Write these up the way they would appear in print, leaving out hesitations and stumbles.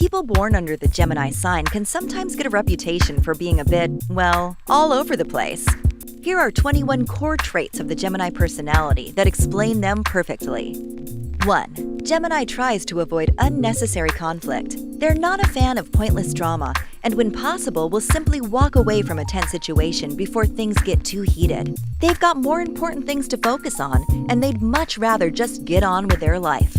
People born under the Gemini sign can sometimes get a reputation for being a bit, well, all over the place. Here are 21 core traits of the Gemini personality that explain them perfectly. 1. Gemini tries to avoid unnecessary conflict. They're not a fan of pointless drama, and when possible will simply walk away from a tense situation before things get too heated. They've got more important things to focus on, and they'd much rather just get on with their life.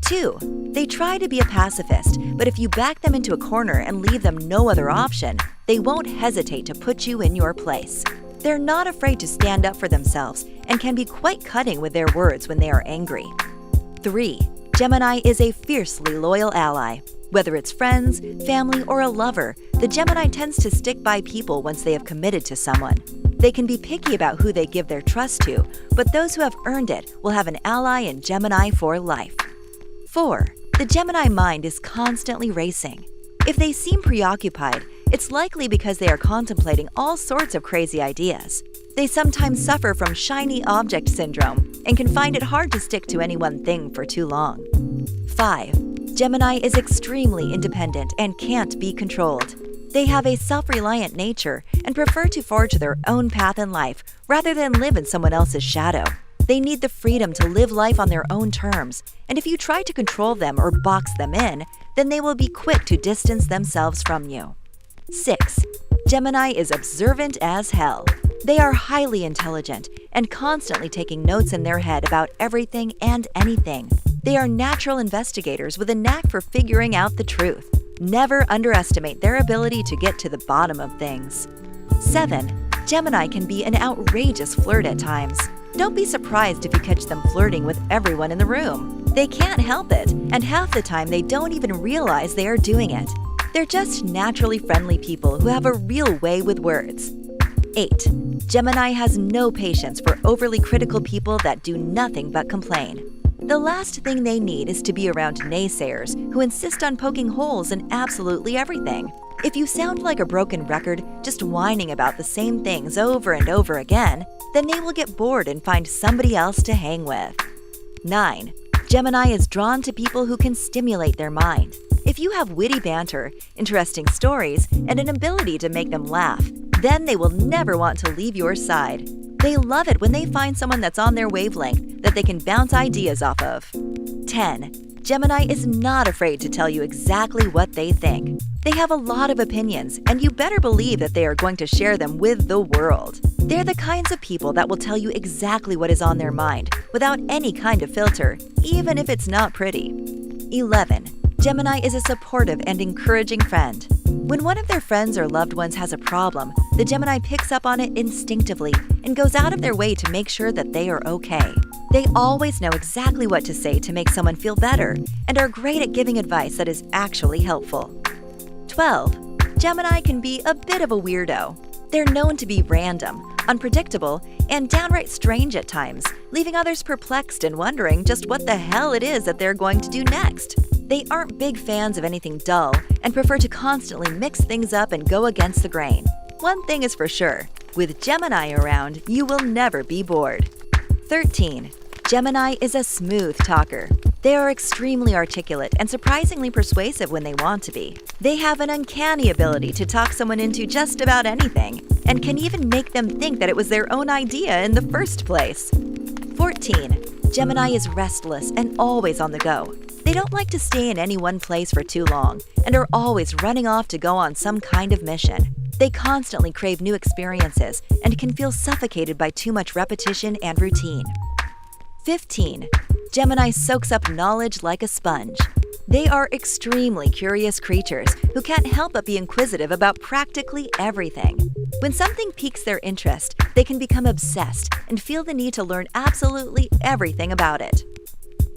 2. They try to be a pacifist, but if you back them into a corner and leave them no other option, they won't hesitate to put you in your place. They're not afraid to stand up for themselves and can be quite cutting with their words when they are angry. 3. Gemini is a fiercely loyal ally. Whether it's friends, family, or a lover, the Gemini tends to stick by people once they have committed to someone. They can be picky about who they give their trust to, but those who have earned it will have an ally in Gemini for life. 4. The Gemini mind is constantly racing. If they seem preoccupied, it's likely because they are contemplating all sorts of crazy ideas. They sometimes suffer from shiny object syndrome and can find it hard to stick to any one thing for too long. 5. Gemini is extremely independent and can't be controlled. They have a self-reliant nature and prefer to forge their own path in life rather than live in someone else's shadow. They need the freedom to live life on their own terms, and if you try to control them or box them in, then they will be quick to distance themselves from you. 6. Gemini is observant as hell. They are highly intelligent and constantly taking notes in their head about everything and anything. They are natural investigators with a knack for figuring out the truth. Never underestimate their ability to get to the bottom of things. 7. Gemini can be an outrageous flirt at times. Don't be surprised if you catch them flirting with everyone in the room. They can't help it, and half the time they don't even realize they are doing it. They're just naturally friendly people who have a real way with words. 8. Gemini has no patience for overly critical people that do nothing but complain. The last thing they need is to be around naysayers who insist on poking holes in absolutely everything. If you sound like a broken record, just whining about the same things over and over again, then they will get bored and find somebody else to hang with. 9. Gemini is drawn to people who can stimulate their mind. If you have witty banter, interesting stories, and an ability to make them laugh, then they will never want to leave your side. They love it when they find someone that's on their wavelength that they can bounce ideas off of. 10. Gemini is not afraid to tell you exactly what they think. They have a lot of opinions, and you better believe that they are going to share them with the world. They're the kinds of people that will tell you exactly what is on their mind, without any kind of filter, even if it's not pretty. 11. Gemini is a supportive and encouraging friend. When one of their friends or loved ones has a problem, the Gemini picks up on it instinctively and goes out of their way to make sure that they are okay. They always know exactly what to say to make someone feel better and are great at giving advice that is actually helpful. 12. Gemini can be a bit of a weirdo. They're known to be random, unpredictable, and downright strange at times, leaving others perplexed and wondering just what the hell it is that they're going to do next. They aren't big fans of anything dull and prefer to constantly mix things up and go against the grain. One thing is for sure, with Gemini around, you will never be bored. 13. Gemini is a smooth talker. They are extremely articulate and surprisingly persuasive when they want to be. They have an uncanny ability to talk someone into just about anything, and can even make them think that it was their own idea in the first place. 14. Gemini is restless and always on the go. They don't like to stay in any one place for too long, and are always running off to go on some kind of mission. They constantly crave new experiences and can feel suffocated by too much repetition and routine. 15. Gemini soaks up knowledge like a sponge. They are extremely curious creatures who can't help but be inquisitive about practically everything. When something piques their interest, they can become obsessed and feel the need to learn absolutely everything about it.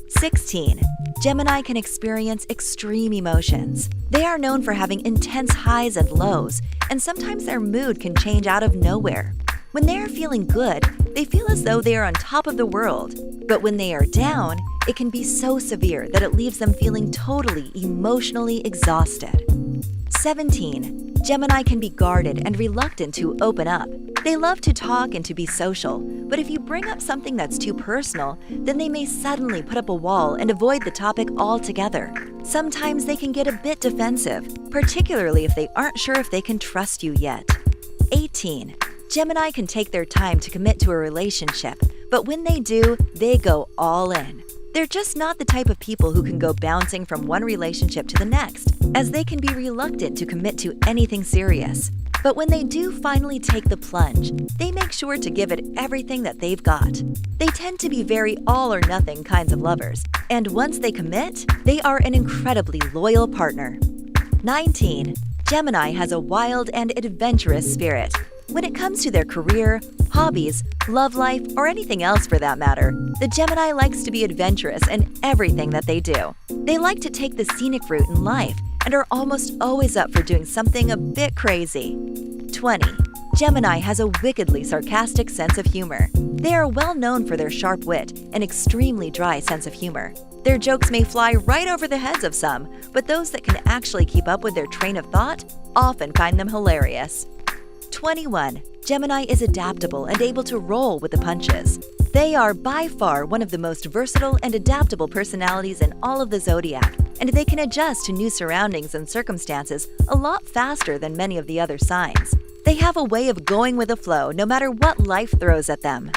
16. Gemini can experience extreme emotions. They are known for having intense highs and lows, and sometimes their mood can change out of nowhere. When they are feeling good, they feel as though they are on top of the world. But when they are down, it can be so severe that it leaves them feeling totally emotionally exhausted. 17. Gemini can be guarded and reluctant to open up. They love to talk and to be social, but if you bring up something that's too personal, then they may suddenly put up a wall and avoid the topic altogether. Sometimes they can get a bit defensive, particularly if they aren't sure if they can trust you yet. 18. Gemini can take their time to commit to a relationship, but when they do, they go all in. They're just not the type of people who can go bouncing from one relationship to the next, as they can be reluctant to commit to anything serious. But when they do finally take the plunge, they make sure to give it everything that they've got. They tend to be very all-or-nothing kinds of lovers, and once they commit, they are an incredibly loyal partner. 19. Gemini has a wild and adventurous spirit. When it comes to their career, hobbies, love life, or anything else for that matter, the Gemini likes to be adventurous in everything that they do. They like to take the scenic route in life and are almost always up for doing something a bit crazy. 20. Gemini has a wickedly sarcastic sense of humor. They are well known for their sharp wit and extremely dry sense of humor. Their jokes may fly right over the heads of some, but those that can actually keep up with their train of thought often find them hilarious. 21. Gemini is adaptable and able to roll with the punches. They are by far one of the most versatile and adaptable personalities in all of the zodiac, and they can adjust to new surroundings and circumstances a lot faster than many of the other signs. They have a way of going with the flow no matter what life throws at them.